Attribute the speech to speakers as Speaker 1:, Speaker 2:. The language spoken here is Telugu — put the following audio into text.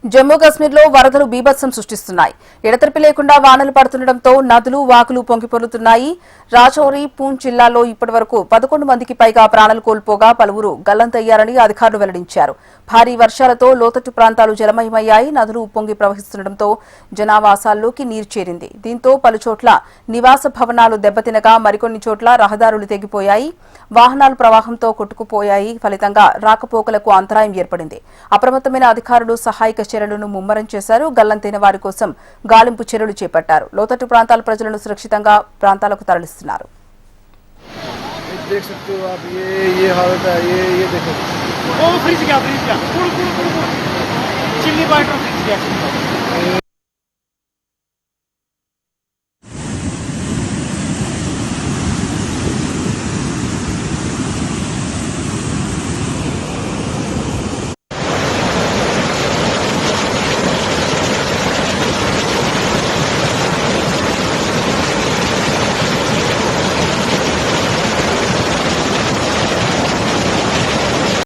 Speaker 1: జమ్మూ కశ్మీర్లో వరదలు బీభత్సం సృష్టిస్తున్నాయి. ఎడతెరిపి లేకుండా వానలు పడుతుండటంతో నదులు వాగులు పొంగిపొర్లుతున్నాయి. రాజౌరి, పూంచ్ జిల్లాల్లో ఇప్పటివరకు 11 మందికి పైగా ప్రాణాలు కోల్పోగా పలువురు గల్లంతయ్యారని అధికారులు వెల్లడించారు. భారీ వర్షాలతో లోతట్టు ప్రాంతాలు జలమయమయ్యాయి. నదులు ఉప్పొంగి ప్రవహిస్తుండటంతో జనావాసాల్లోకి నీరు చేరింది. దీంతో పలుచోట్ల నివాస భవనాలు దెబ్బతినగా మరికొన్ని చోట్ల రహదారులు తెగిపోయాయి. వాహనాలు ప్రవాహంతో కొట్టుకుపోయాయి. ఫలితంగా రాకపోకలకు అంతరాయం ఏర్పడింది. అప్రమత్తమైన అధికారులు సహాయక చర్యలను ముమ్మరం చేశారు. గల్లంతైన వారి కోసం గాలింపు చర్యలు చేపట్టారు. లోతట్టు ప్రాంతాల ప్రజలను సురక్షితంగా ప్రాంతాలకు తరలిస్తున్నారు.
Speaker 2: चिल्ली